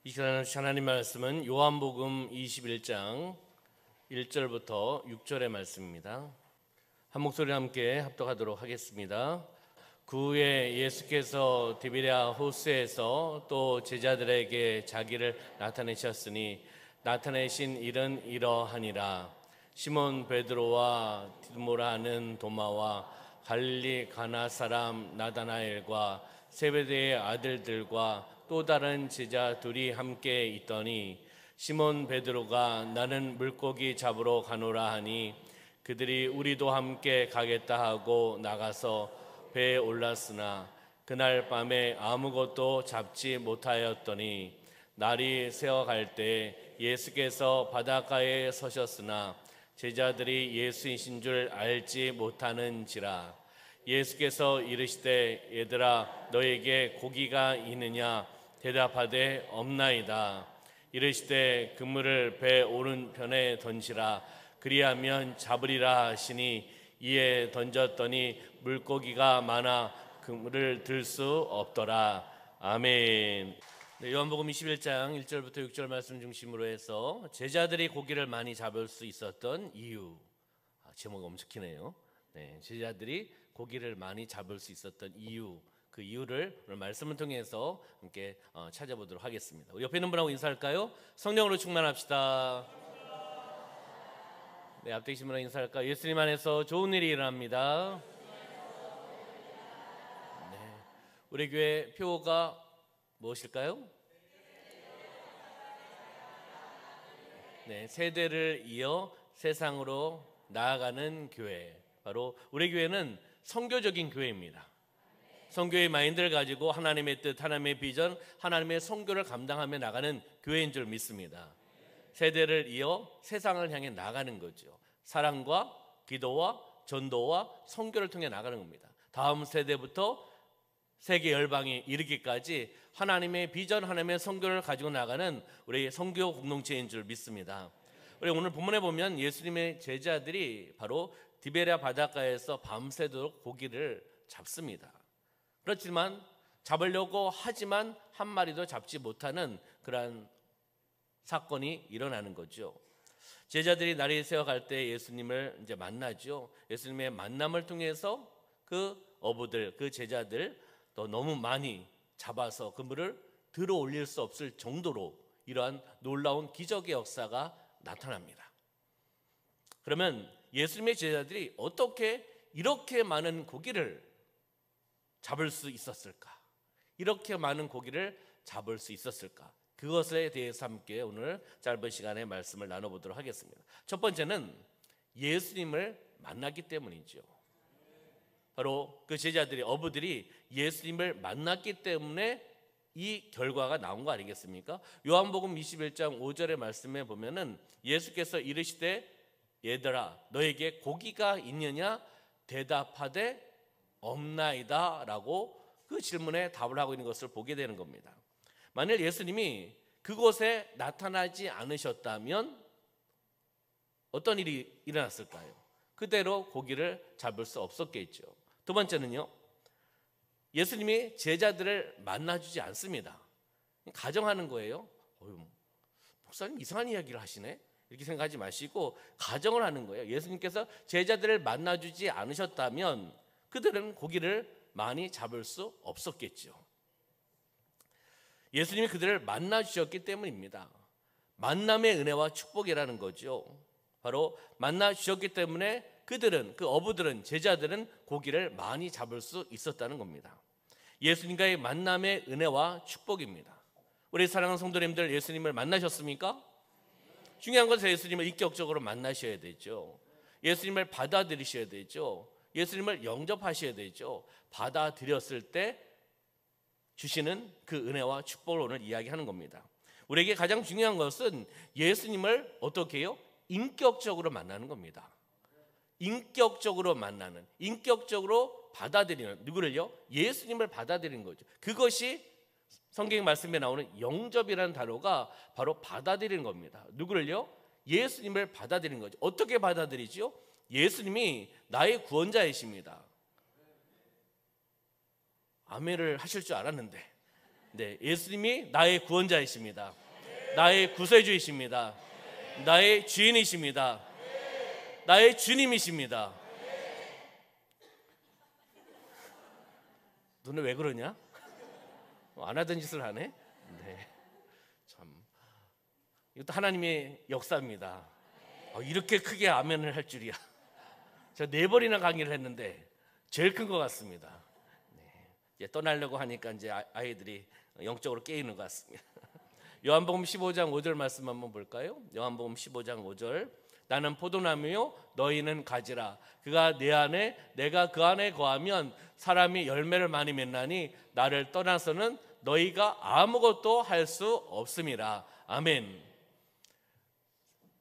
이 시간 하나님 말씀은 요한복음 21장 1절부터 6절의 말씀입니다. 한 목소리 함께 합독하도록 하겠습니다. 그 후에 예수께서 디베랴 호수에서 또 제자들에게 자기를 나타내셨으니 나타내신 일은 이러하니라. 시몬 베드로와 디두모라 하는 도마와 갈릴리 가나 사람 나다나엘과 세베대의 아들들과 또 다른 제자 둘이 함께 있더니 시몬 베드로가 나는 물고기 잡으러 가노라 하니 그들이 우리도 함께 가겠다 하고 나가서 배에 올랐으나 그날 밤에 아무것도 잡지 못하였더니 날이 새어갈 때 예수께서 바닷가에 서셨으나 제자들이 예수이신 줄 알지 못하는지라. 예수께서 이르시되 얘들아 너에게 고기가 있느냐 대답하되 없나이다. 이르시되 그물을 배 오른편에 던지라. 그리하면 잡으리라 하시니 이에 던졌더니 물고기가 많아 그물을 들 수 없더라. 아멘. 요한복음 21장 1절부터 6절 말씀 중심으로 해서 제자들이 고기를 많이 잡을 수 있었던 이유. 제목이 엄청 기네요. 제자들이 고기를 많이 잡을 수 있었던 이유, 그 이유를 오늘 말씀을 통해서 함께 찾아보도록 하겠습니다. 우리 옆에 있는 분하고 인사할까요? 성령으로 충만합시다. 앞에 계신 분하고 인사할까요? 예수님 안에서 좋은 일이 일어납니다. 우리 교회 표가 무엇일까요? 세대를 이어 세상으로 나아가는 교회. 바로 우리 교회는 선교적인 교회입니다. 선교의 마인드를 가지고 하나님의 뜻, 하나님의 비전, 하나님의 선교를 감당하며 나가는 교회인 줄 믿습니다. 세대를 이어 세상을 향해 나가는 거죠. 사랑과 기도와 전도와 선교를 통해 나가는 겁니다. 다음 세대부터 세계 열방에 이르기까지 하나님의 비전, 하나님의 선교를 가지고 나가는 우리 선교 공동체인 줄 믿습니다. 우리 오늘 본문에 보면 예수님의 제자들이 바로 디베랴 바닷가에서 밤새도록 고기를 잡습니다. 그렇지만 잡으려고 하지만 한 마리도 잡지 못하는 그러한 사건이 일어나는 거죠. 제자들이 날이 새어갈 때 예수님을 이제 만나죠. 예수님의 만남을 통해서 그 어부들, 그 제자들 또 너무 많이 잡아서 그물을 들어 올릴 수 없을 정도로 이러한 놀라운 기적의 역사가 나타납니다. 그러면 예수님의 제자들이 어떻게 이렇게 많은 고기를 잡을 수 있었을까? 이렇게 많은 고기를 잡을 수 있었을까? 그것에 대해서 함께 오늘 짧은 시간에 말씀을 나눠보도록 하겠습니다. 첫 번째는 예수님을 만났기 때문이죠. 바로 그 제자들이, 어부들이 예수님을 만났기 때문에 이 결과가 나온 거 아니겠습니까? 요한복음 21장 5절의 말씀에 보면은 예수께서 이르시되 얘들아 너에게 고기가 있느냐 대답하되 없나이다 라고 그 질문에 답을 하고 있는 것을 보게 되는 겁니다. 만일 예수님이 그곳에 나타나지 않으셨다면 어떤 일이 일어났을까요? 그대로 고기를 잡을 수 없었겠죠. 두 번째는요, 예수님이 제자들을 만나주지 않습니다. 가정하는 거예요. 목사님 이상한 이야기를 하시네? 이렇게 생각하지 마시고 가정을 하는 거예요. 예수님께서 제자들을 만나주지 않으셨다면 그들은 고기를 많이 잡을 수 없었겠죠. 예수님이 그들을 만나주셨기 때문입니다. 만남의 은혜와 축복이라는 거죠. 바로 만나주셨기 때문에 그들은, 그 어부들은, 제자들은 고기를 많이 잡을 수 있었다는 겁니다. 예수님과의 만남의 은혜와 축복입니다. 우리 사랑하는 성도님들, 예수님을 만나셨습니까? 중요한 것은 예수님을 인격적으로 만나셔야 되죠. 예수님을 받아들이셔야 되죠. 예수님을 영접하셔야 되죠. 받아들였을 때 주시는 그 은혜와 축복을 오늘 이야기하는 겁니다. 우리에게 가장 중요한 것은 예수님을 어떻게 해요? 인격적으로 만나는 겁니다. 인격적으로 만나는, 인격적으로 받아들이는, 누구를요? 예수님을 받아들이는 거죠. 그것이 성경 말씀에 나오는 영접이라는 단어가 바로 받아들이는 겁니다. 누구를요? 예수님을 받아들이는 거죠. 어떻게 받아들이죠? 예수님이 나의 구원자이십니다. 아멘을 하실 줄 알았는데 네, 예수님이 나의 구원자이십니다. 나의 구세주이십니다. 나의 주인이십니다. 나의 주님이십니다. 너는 왜 그러냐? 안 하던 짓을 하네. 네, 참 이것도 하나님의 역사입니다. 이렇게 크게 아멘을 할 줄이야. 제가 4번이나 강의를 했는데 제일 큰 것 같습니다. 네, 이제 떠나려고 하니까 이제 아이들이 영적으로 깨이는 것 같습니다. 요한복음 15장 5절 말씀 한번 볼까요? 요한복음 15장 5절. 나는 포도나무요 너희는 가지라. 그가 내 안에 내가 그 안에 거하면 사람이 열매를 많이 맺나니 나를 떠나서는 너희가 아무것도 할 수 없음이라. 아멘.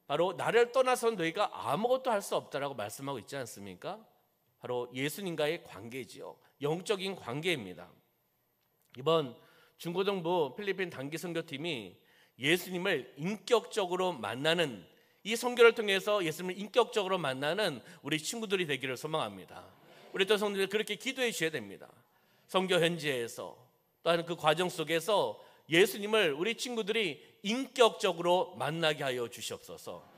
바로 나를 떠나서는 너희가 아무것도 할 수 없다라고 말씀하고 있지 않습니까? 바로 예수님과의 관계지요. 영적인 관계입니다. 이번 중고등부 필리핀 단기 선교팀이 예수님을 인격적으로 만나는 이 선교를 통해서 예수님을 인격적으로 만나는 우리 친구들이 되기를 소망합니다. 우리 또 성도들 그렇게 기도해 주셔야 됩니다. 선교 현지에서 또한 그 과정 속에서 예수님을 우리 친구들이 인격적으로 만나게 하여 주시옵소서.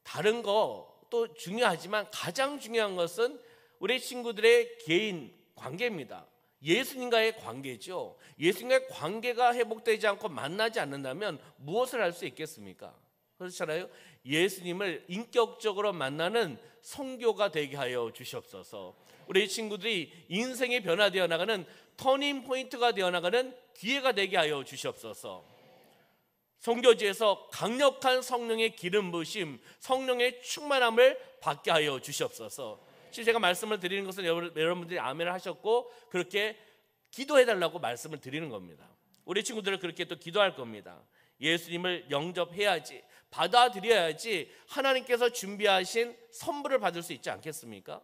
다른 것도 중요하지만 가장 중요한 것은 우리 친구들의 개인 관계입니다. 예수님과의 관계죠. 예수님과의 관계가 회복되지 않고 만나지 않는다면 무엇을 할 수 있겠습니까? 그렇잖아요. 예수님을 인격적으로 만나는 선교가 되게 하여 주시옵소서. 우리 친구들이 인생이 변화되어 나가는 터닝 포인트가 되어 나가는 기회가 되게 하여 주시옵소서. 선교지에서 강력한 성령의 기름 부으심, 성령의 충만함을 받게 하여 주시옵소서. 지금 제가 말씀을 드리는 것은 여러분들이 아멘을 하셨고 그렇게 기도해달라고 말씀을 드리는 겁니다. 우리 친구들은 그렇게 또 기도할 겁니다. 예수님을 영접해야지, 받아들여야지 하나님께서 준비하신 선물을 받을 수 있지 않겠습니까?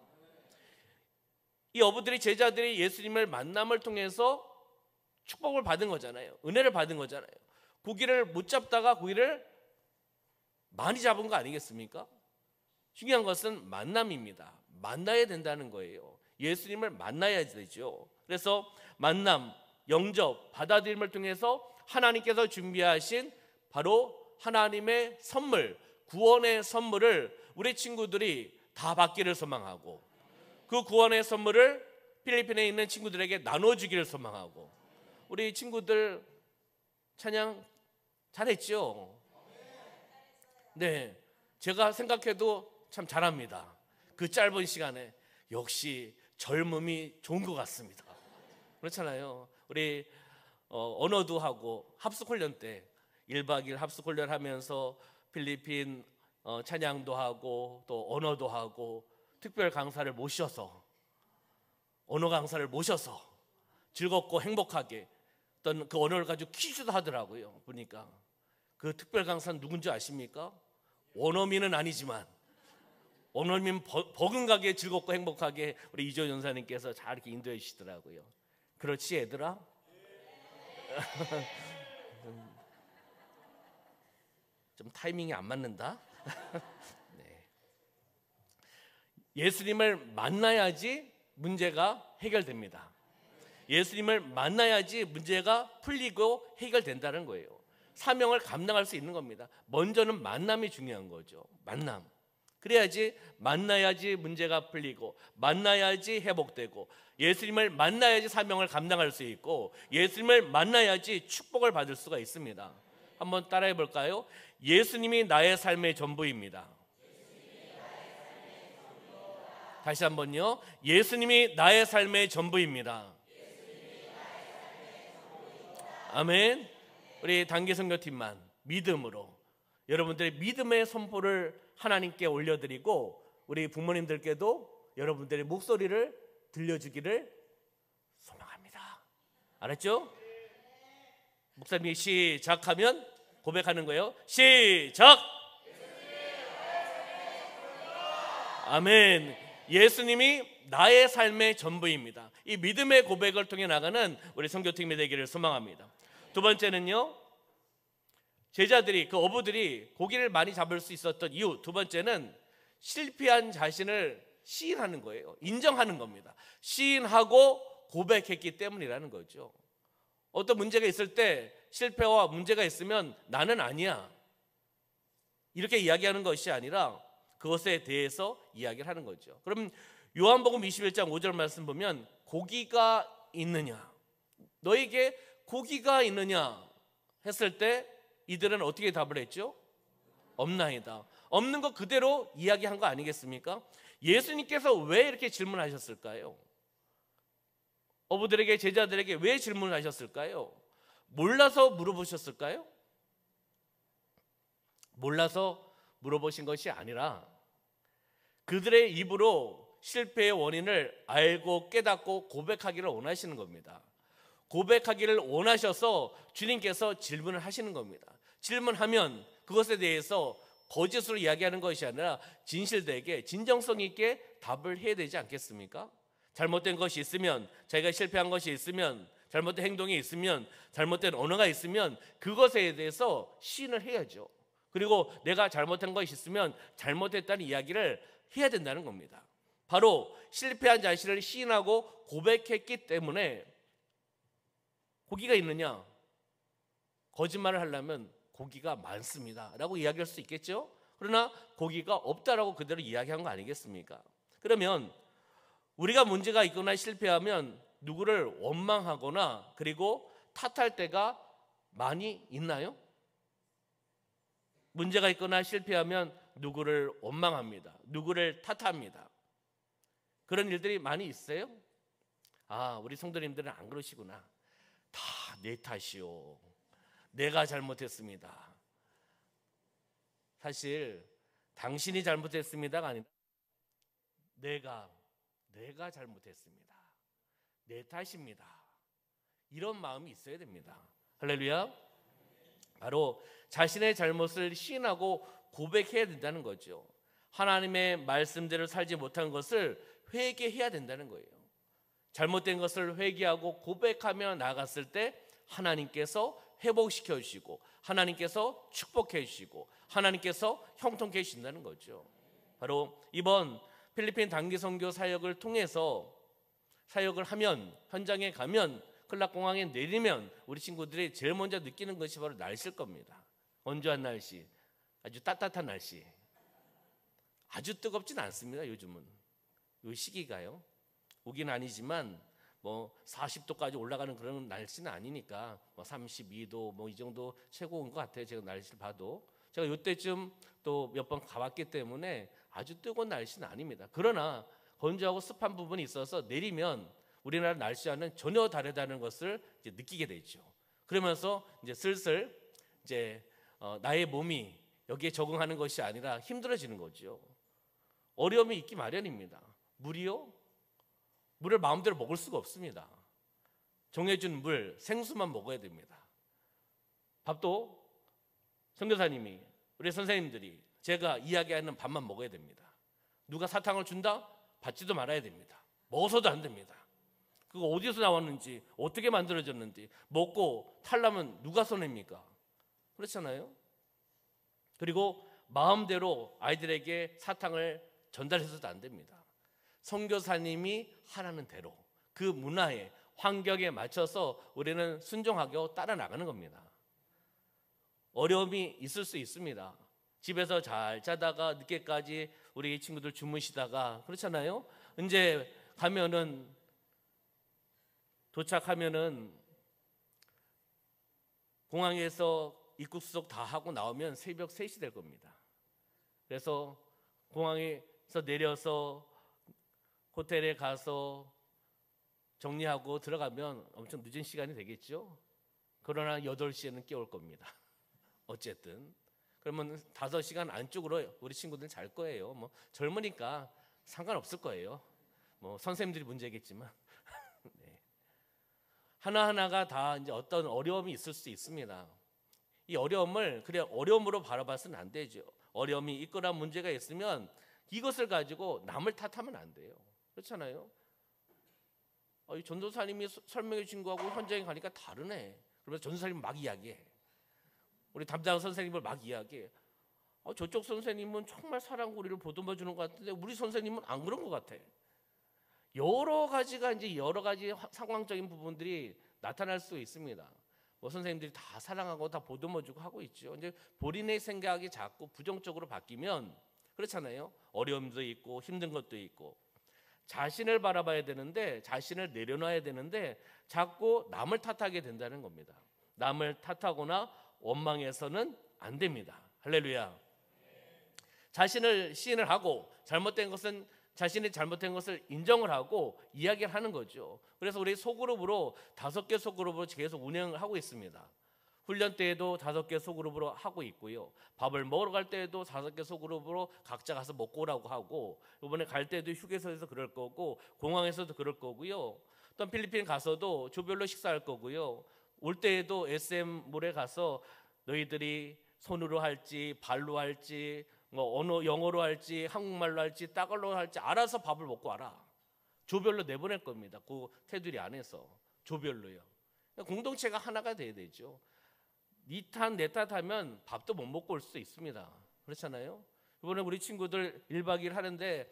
이 어부들이, 제자들이 예수님을 만남을 통해서 축복을 받은 거잖아요. 은혜를 받은 거잖아요. 고기를 못 잡다가 고기를 많이 잡은 거 아니겠습니까? 중요한 것은 만남입니다. 만나야 된다는 거예요. 예수님을 만나야 되죠. 그래서 만남, 영접, 받아들임을 통해서 하나님께서 준비하신 바로 하나님의 선물, 구원의 선물을 우리 친구들이 다 받기를 소망하고 그 구원의 선물을 필리핀에 있는 친구들에게 나눠주기를 소망하고 우리 친구들 찬양 잘했죠? 네, 제가 생각해도 참 잘합니다. 그 짧은 시간에 역시 젊음이 좋은 것 같습니다. 그렇잖아요. 우리 언어도 하고 합숙훈련 때 1박 2일 합숙훈련 하면서 필리핀 찬양도 하고 또 언어도 하고 특별 강사를 모셔서 언어 강사를 모셔서 즐겁고 행복하게 어떤 그 언어를 가지고 퀴즈도 하더라고요. 보니까 그 특별 강사는 누군지 아십니까? 원어민은 아니지만 원어민 버금가게 즐겁고 행복하게 우리 이조 전사님께서 잘 이렇게 인도해 주시더라고요. 그렇지 얘들아? 좀 타이밍이 안 맞는다. 네. 예수님을 만나야지 문제가 해결됩니다. 예수님을 만나야지 문제가 풀리고 해결된다는 거예요. 사명을 감당할 수 있는 겁니다. 먼저는 만남이 중요한 거죠. 만남. 그래야지 만나야지 문제가 풀리고 만나야지 회복되고 예수님을 만나야지 사명을 감당할 수 있고 예수님을 만나야지 축복을 받을 수가 있습니다. 한번 따라해 볼까요? 예수님이 나의 삶의 전부입니다. 다시 한번요. 예수님이 나의 삶의 전부입니다. 아멘. 우리 단기 선교팀만 믿음으로 여러분들의 믿음의 선포를 하나님께 올려드리고 우리 부모님들께도 여러분들의 목소리를 들려주기를 소망합니다. 알았죠? 목사님이 시작하면 고백하는 거예요. 시작! 아멘. 예수님이 나의 삶의 전부입니다. 이 믿음의 고백을 통해 나가는 우리 선교팀이 되기를 소망합니다. 두 번째는요, 제자들이, 그 어부들이 고기를 많이 잡을 수 있었던 이유, 두 번째는 실패한 자신을 시인하는 거예요. 인정하는 겁니다. 시인하고 고백했기 때문이라는 거죠. 어떤 문제가 있을 때 실패와 문제가 있으면 나는 아니야, 이렇게 이야기하는 것이 아니라 그것에 대해서 이야기를 하는 거죠. 그럼 요한복음 21장 5절 말씀 보면 고기가 있느냐, 너에게 고기가 있느냐 했을 때 이들은 어떻게 답을 했죠? 없나이다. 없는 거 그대로 이야기한 거 아니겠습니까? 예수님께서 왜 이렇게 질문하셨을까요? 어부들에게, 제자들에게 왜 질문을 하셨을까요? 몰라서 물어보셨을까요? 몰라서 물어보신 것이 아니라 그들의 입으로 실패의 원인을 알고 깨닫고 고백하기를 원하시는 겁니다. 고백하기를 원하셔서 주님께서 질문을 하시는 겁니다. 질문하면 그것에 대해서 거짓으로 이야기하는 것이 아니라 진실되게 진정성 있게 답을 해야 되지 않겠습니까? 잘못된 것이 있으면, 자기가 실패한 것이 있으면, 잘못된 행동이 있으면, 잘못된 언어가 있으면 그것에 대해서 시인을 해야죠. 그리고 내가 잘못한 것이 있으면 잘못했다는 이야기를 해야 된다는 겁니다. 바로 실패한 자신을 시인하고 고백했기 때문에 고기가 있느냐? 거짓말을 하려면 고기가 많습니다 라고 이야기할 수 있겠죠. 그러나 고기가 없다라고 그대로 이야기한 거 아니겠습니까? 그러면 우리가 문제가 있거나 실패하면 누구를 원망하거나 그리고 탓할 때가 많이 있나요? 문제가 있거나 실패하면 누구를 원망합니다. 누구를 탓합니다. 그런 일들이 많이 있어요? 아, 우리 성도님들은 안 그러시구나. 다 내 탓이요, 내가 잘못했습니다. 사실 당신이 잘못했습니다가 아니라 내가 잘못했습니다, 내 탓입니다, 이런 마음이 있어야 됩니다. 할렐루야. 바로 자신의 잘못을 시인하고 고백해야 된다는 거죠. 하나님의 말씀대로 살지 못한 것을 회개해야 된다는 거예요. 잘못된 것을 회개하고 고백하며 나아갔을 때 하나님께서 회복시켜 주시고 하나님께서 축복해 주시고 하나님께서 형통케 해주신다는 거죠. 바로 이번 필리핀 단기 선교 사역을 통해서 사역을 하면, 현장에 가면, 클락공항에 내리면 우리 친구들이 제일 먼저 느끼는 것이 바로 날씨일 겁니다. 건조한 날씨, 아주 따뜻한 날씨. 아주 뜨겁진 않습니다. 요즘은 이 시기가요. 우긴 아니지만 뭐 40도까지 올라가는 그런 날씨는 아니니까 뭐 32도 뭐 이 정도 최고인 것 같아요. 제가 날씨를 봐도 제가 이때쯤 또 몇 번 가봤기 때문에 아주 뜨거운 날씨는 아닙니다. 그러나 건조하고 습한 부분이 있어서 내리면 우리나라 날씨와는 전혀 다르다는 것을 이제 느끼게 되죠. 그러면서 이제 슬슬 이제 나의 몸이 여기에 적응하는 것이 아니라 힘들어지는 거죠. 어려움이 있기 마련입니다. 물이요? 물을 마음대로 먹을 수가 없습니다. 정해준 물, 생수만 먹어야 됩니다. 밥도 선교사님이, 우리 선생님들이 제가 이야기하는 밥만 먹어야 됩니다. 누가 사탕을 준다? 받지도 말아야 됩니다. 먹어서도 안 됩니다. 그거 어디서 나왔는지, 어떻게 만들어졌는지 먹고 탈라면 누가 손해입니까? 그렇잖아요. 그리고 마음대로 아이들에게 사탕을 전달해서도 안 됩니다. 선교사님이 하라는 대로 그 문화에, 환경에 맞춰서 우리는 순종하게 따라 나가는 겁니다. 어려움이 있을 수 있습니다. 집에서 잘 자다가 늦게까지 우리 친구들 주무시다가 그렇잖아요. 이제 가면은, 도착하면은 공항에서 입국 수속 다 하고 나오면 새벽 3시 될 겁니다. 그래서 공항에서 내려서 호텔에 가서 정리하고 들어가면 엄청 늦은 시간이 되겠죠. 그러나 8시에는 깨울 겁니다. 어쨌든 그러면 5시간 안쪽으로 우리 친구들은 잘 거예요. 뭐 젊으니까 상관없을 거예요. 뭐 선생님들이 문제겠지만 네. 하나하나가 다 이제 어떤 어려움이 있을 수 있습니다. 이 어려움을 그냥 어려움으로 바라봐서는 안 되죠. 어려움이 있거나 문제가 있으면 이것을 가지고 남을 탓하면 안 돼요. 그렇잖아요. 이 전도사님이 설명해 준 거하고 현장에 가니까 다르네. 그러면서 전도사님 막 이야기해. 우리 담당 선생님을 막 이야기해. 저쪽 선생님은 정말 사랑과 우리를 보듬어 주는 것 같은데 우리 선생님은 안 그런 것 같아. 여러 가지 상황적인 부분들이 나타날 수 있습니다. 뭐 선생님들이 다 사랑하고 다 보듬어주고 하고 있죠. 이제 본인의 생각이 자꾸 부정적으로 바뀌면 그렇잖아요. 어려움도 있고 힘든 것도 있고 자신을 바라봐야 되는데 자신을 내려놔야 되는데 자꾸 남을 탓하게 된다는 겁니다. 남을 탓하거나 원망해서는 안 됩니다. 할렐루야. 자신을 시인을 하고 잘못된 것은 자신이 잘못된 것을 인정을 하고 이야기를 하는 거죠. 그래서 우리 소그룹으로 5개 소그룹으로 계속 운영을 하고 있습니다. 훈련 때에도 5개 소그룹으로 하고 있고요. 밥을 먹으러 갈 때에도 5개 소그룹으로 각자 가서 먹고 오라고 하고 이번에 갈 때도 휴게소에서 그럴 거고 공항에서도 그럴 거고요. 또 필리핀 가서도 조별로 식사할 거고요. 올 때에도 SM몰에 가서 너희들이 손으로 할지 발로 할지 뭐 언어 영어로 할지 한국말로 할지 따갈로 할지 알아서 밥을 먹고 와라. 조별로 내보낼 겁니다. 그 테두리 안에서 조별로요. 공동체가 하나가 돼야 되죠. 니 탓 내 탓하면 밥도 못 먹고 올 수도 있습니다. 그렇잖아요. 이번에 우리 친구들 1박 2일 하는데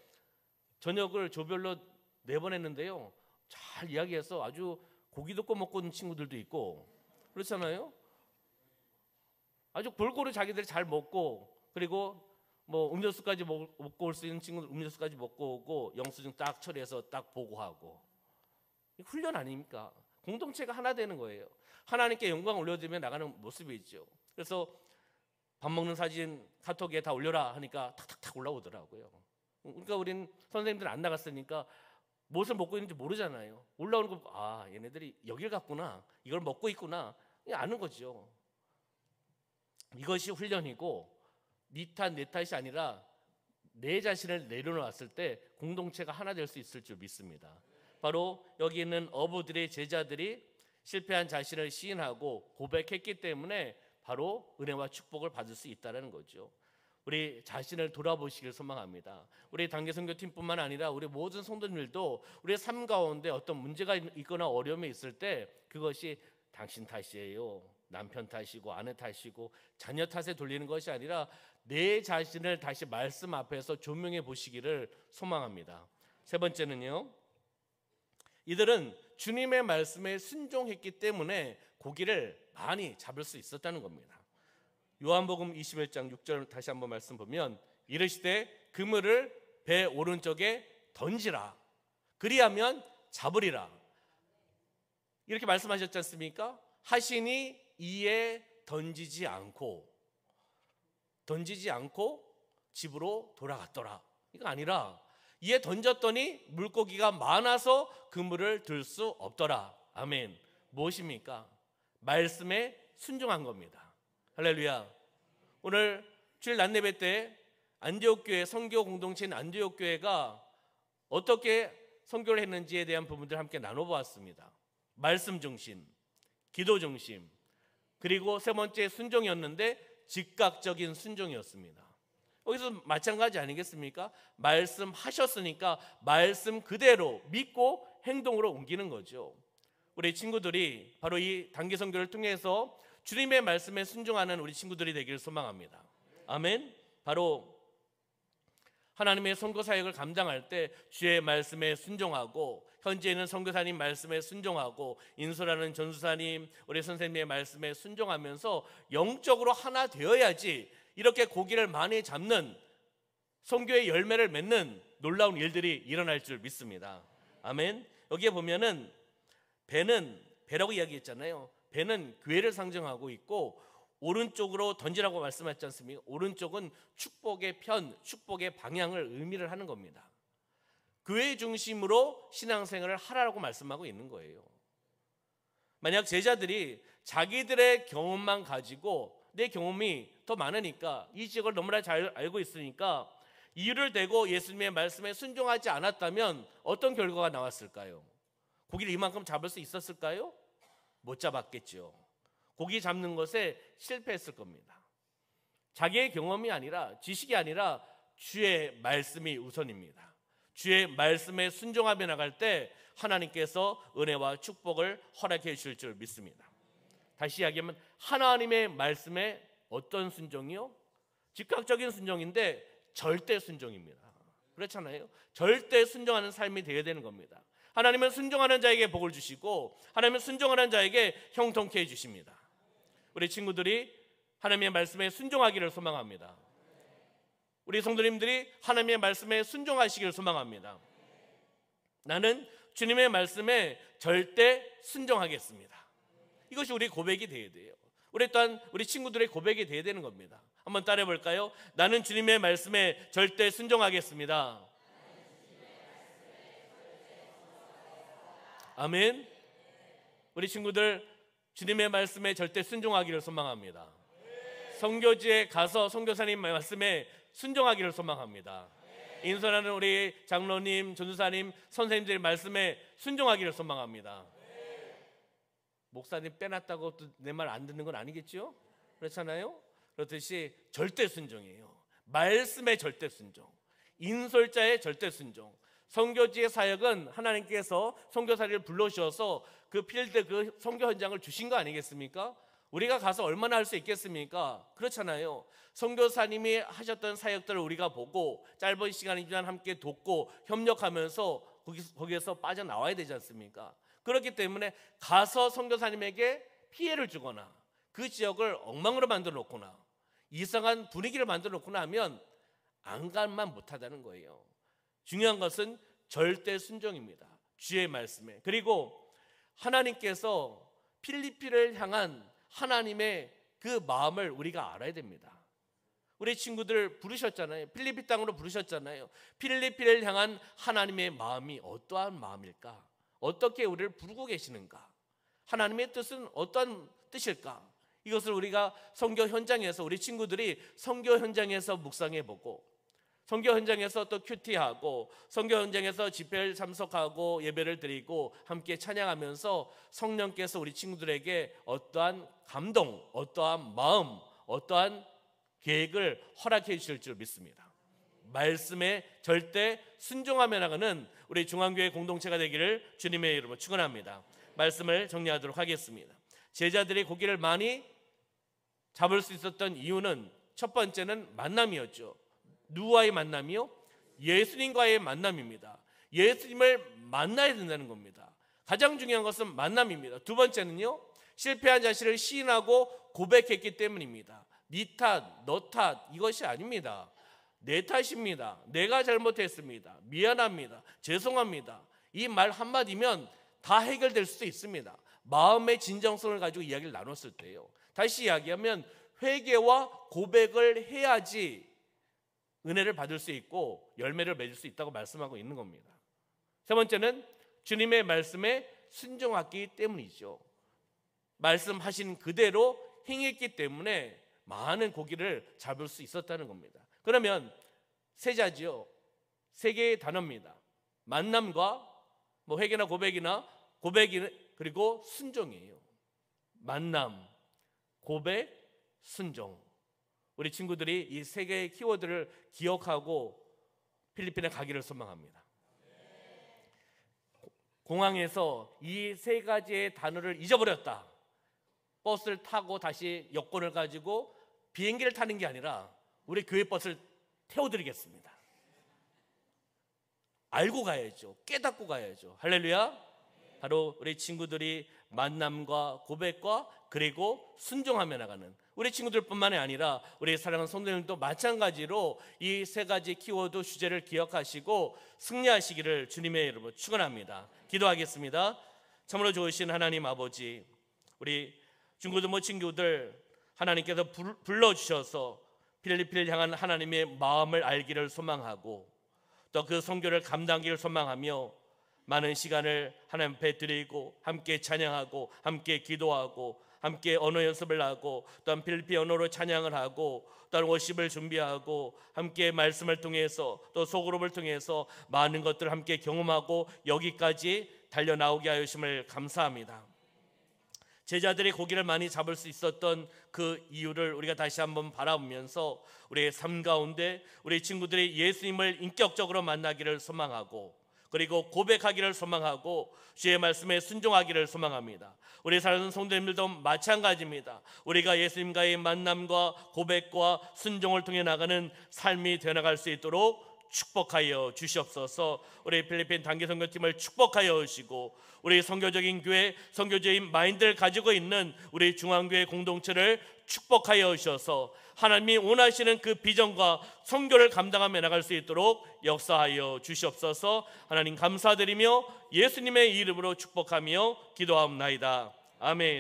저녁을 조별로 내보냈는데요. 잘 이야기해서 아주 고기도 구워 먹고 온 친구들도 있고 그렇잖아요. 아주 골고루 자기들이 잘 먹고 그리고 뭐 음료수까지 먹고 올 수 있는 친구들 음료수까지 먹고 오고 영수증 딱 처리해서 딱 보고하고 훈련 아닙니까? 공동체가 하나 되는 거예요. 하나님께 영광 올려드리며 나가는 모습이 있죠. 그래서 밥 먹는 사진 카톡에 다 올려라 하니까 탁탁탁 올라오더라고요. 그러니까 우린 선생님들 안 나갔으니까 무엇을 먹고 있는지 모르잖아요. 올라오는 거 아 얘네들이 여길 갔구나 이걸 먹고 있구나 아는 거죠. 이것이 훈련이고 네 탓 내 탓이 아니라 내 자신을 내려놓았을 때 공동체가 하나 될 수 있을 줄 믿습니다. 바로 여기 있는 어부들의 제자들이 실패한 자신을 시인하고 고백했기 때문에 바로 은혜와 축복을 받을 수 있다는 거죠. 우리 자신을 돌아보시길 소망합니다. 우리 단계선교팀뿐만 아니라 우리 모든 성도님들도 우리의 삶 가운데 어떤 문제가 있거나 어려움이 있을 때 그것이 당신 탓이에요, 남편 탓이고 아내 탓이고 자녀 탓에 돌리는 것이 아니라 내 자신을 다시 말씀 앞에서 조명해 보시기를 소망합니다. 세 번째는요, 이들은 주님의 말씀에 순종했기 때문에 고기를 많이 잡을 수 있었다는 겁니다. 요한복음 21장 6절 다시 한번 말씀 보면 이르시되 그물을 배 오른쪽에 던지라 그리하면 잡으리라 이렇게 말씀하셨지 않습니까? 하시니 이에 던지지 않고 집으로 돌아갔더라. 이거 아니라 이에 던졌더니 물고기가 많아서 그물을 들 수 없더라. 아멘. 무엇입니까? 말씀에 순종한 겁니다. 할렐루야. 오늘 주일 낮예배 때 안디옥 교회 선교 공동체인 안디옥 교회가 어떻게 선교를 했는지에 대한 부분들을 함께 나눠보았습니다. 말씀 중심, 기도 중심, 그리고 세 번째 순종이었는데 즉각적인 순종이었습니다. 여기서 마찬가지 아니겠습니까? 말씀하셨으니까 말씀 그대로 믿고 행동으로 옮기는 거죠. 우리 친구들이 바로 이 단기 선교를 통해서 주님의 말씀에 순종하는 우리 친구들이 되기를 소망합니다. 아멘. 바로 하나님의 선교 사역을 감당할 때 주의 말씀에 순종하고 현재 있는 선교사님 말씀에 순종하고 인솔하는 전수사님 우리 선생님의 말씀에 순종하면서 영적으로 하나 되어야지 이렇게 고기를 많이 잡는 선교의 열매를 맺는 놀라운 일들이 일어날 줄 믿습니다. 아멘. 여기에 보면은 배라고 이야기했잖아요. 배는 교회를 상징하고 있고 오른쪽으로 던지라고 말씀하셨지 않습니까? 오른쪽은 축복의 편, 축복의 방향을 의미를 하는 겁니다. 교회 중심으로 신앙생활을 하라고 말씀하고 있는 거예요. 만약 제자들이 자기들의 경험만 가지고 내 경험이 더 많으니까 이 지역을 너무나 잘 알고 있으니까 이유를 대고 예수님의 말씀에 순종하지 않았다면 어떤 결과가 나왔을까요? 고기를 이만큼 잡을 수 있었을까요? 못 잡았겠죠. 고기 잡는 것에 실패했을 겁니다. 자기의 경험이 아니라 지식이 아니라 주의 말씀이 우선입니다. 주의 말씀에 순종하며 나갈 때 하나님께서 은혜와 축복을 허락해 주실 줄 믿습니다. 다시 이야기하면 하나님의 말씀에 어떤 순종이요? 즉각적인 순종인데 절대 순종입니다. 그렇잖아요. 절대 순종하는 삶이 되어야 되는 겁니다. 하나님은 순종하는 자에게 복을 주시고 하나님은 순종하는 자에게 형통케 해주십니다. 우리 친구들이 하나님의 말씀에 순종하기를 소망합니다. 우리 성도님들이 하나님의 말씀에 순종하시기를 소망합니다. 나는 주님의 말씀에 절대 순종하겠습니다. 이것이 우리 고백이 되어야 돼요. 우리 또한 우리 친구들의 고백이 되어야 되는 겁니다. 한번 따라해 볼까요? 나는 주님의 말씀에 절대 순종하겠습니다. 아멘. 우리 친구들 주님의 말씀에 절대 순종하기를 소망합니다. 선교지에 가서 선교사님 말씀에 순종하기를 소망합니다. 인솔하는 우리 장로님, 전도사님, 선생님들의 말씀에 순종하기를 소망합니다. 목사님 빼놨다고 내 말 안 듣는 건 아니겠죠? 그렇잖아요? 그렇듯이 절대 순종이에요. 말씀의 절대 순종, 인솔자의 절대 순종. 선교지의 사역은 하나님께서 선교사를 불러주셔서 그 필드, 그 선교 현장을 주신 거 아니겠습니까? 우리가 가서 얼마나 할 수 있겠습니까? 그렇잖아요. 선교사님이 하셨던 사역들을 우리가 보고 짧은 시간이지만 함께 돕고 협력하면서 거기에서 빠져나와야 되지 않습니까? 그렇기 때문에 가서 선교사님에게 피해를 주거나 그 지역을 엉망으로 만들어 놓거나 이상한 분위기를 만들어 놓거나 하면 안간만 못하다는 거예요. 중요한 것은 절대 순종입니다. 주의 말씀에. 그리고 하나님께서 필리핀을 향한 하나님의 그 마음을 우리가 알아야 됩니다. 우리 친구들 부르셨잖아요. 필리핀 땅으로 부르셨잖아요. 필리핀을 향한 하나님의 마음이 어떠한 마음일까? 어떻게 우리를 부르고 계시는가? 하나님의 뜻은 어떠한 뜻일까? 이것을 우리가 선교 현장에서 우리 친구들이 선교 현장에서 묵상해 보고 선교 현장에서 또 큐티하고 선교 현장에서 집회를 참석하고 예배를 드리고 함께 찬양하면서 성령께서 우리 친구들에게 어떠한 감동, 어떠한 마음, 어떠한 계획을 허락해 주실 줄 믿습니다. 말씀에 절대 순종하며 나가는 우리 중앙교회 공동체가 되기를 주님의 이름으로 축원합니다. 말씀을 정리하도록 하겠습니다. 제자들이 고기를 많이 잡을 수 있었던 이유는 첫 번째는 만남이었죠. 누구와의 만남이요? 예수님과의 만남입니다. 예수님을 만나야 된다는 겁니다. 가장 중요한 것은 만남입니다. 두 번째는요, 실패한 자신을 시인하고 고백했기 때문입니다. 네 탓, 너 탓 이것이 아닙니다. 내 탓입니다. 내가 잘못했습니다. 미안합니다. 죄송합니다. 이 말 한마디면 다 해결될 수도 있습니다. 마음의 진정성을 가지고 이야기를 나눴을 때요. 다시 이야기하면 회개와 고백을 해야지 은혜를 받을 수 있고 열매를 맺을 수 있다고 말씀하고 있는 겁니다. 세 번째는 주님의 말씀에 순종하기 때문이죠. 말씀하신 그대로 행했기 때문에 많은 고기를 잡을 수 있었다는 겁니다. 그러면 세 자지요. 세 개의 단어입니다. 만남과 회개나 고백이나 고백이 그리고 순종이에요. 만남, 고백, 순종. 우리 친구들이 이 세 개의 키워드를 기억하고 필리핀에 가기를 소망합니다. 공항에서 이 세 가지의 단어를 잊어버렸다. 버스를 타고 다시 여권을 가지고 비행기를 타는 게 아니라 우리 교회 버스를 태워드리겠습니다. 알고 가야죠. 깨닫고 가야죠. 할렐루야. 바로 우리 친구들이 만남과 고백과 그리고 순종하며 나가는 우리 친구들뿐만이 아니라 우리 사랑하는 성도님들도 마찬가지로 이 세 가지 키워드 주제를 기억하시고 승리하시기를 주님의 이름으로 축원합니다. 기도하겠습니다. 참으로 좋으신 하나님 아버지, 우리 중고등부 친구들 하나님께서 불러주셔서 필리핀을 향한 하나님의 마음을 알기를 소망하고 또 그 선교를 감당하기를 소망하며 많은 시간을 하나님 앞에 드리고 함께 찬양하고 함께 기도하고 함께 언어 연습을 하고 또한 필리핀 언어로 찬양을 하고 또한 워십을 준비하고 함께 말씀을 통해서 또 소그룹을 통해서 많은 것들을 함께 경험하고 여기까지 달려나오게 하심을 감사합니다. 제자들이 고기를 많이 잡을 수 있었던 그 이유를 우리가 다시 한번 바라보면서 우리의 삶 가운데 우리 친구들이 예수님을 인격적으로 만나기를 소망하고 그리고 고백하기를 소망하고 주의 말씀에 순종하기를 소망합니다. 우리 사랑하는 성도님들도 마찬가지입니다. 우리가 예수님과의 만남과 고백과 순종을 통해 나가는 삶이 되어나갈 수 있도록 축복하여 주시옵소서. 우리 필리핀 단기 선교팀을 축복하여 주시고 우리 선교적인 교회, 선교적인 마인드를 가지고 있는 우리 중앙교회 공동체를 축복하여 주셔서 하나님이 원하시는 그 비전과 선교를 감당하며 나갈 수 있도록 역사하여 주시옵소서. 하나님 감사드리며 예수님의 이름으로 축복하며 기도하옵나이다. 아멘.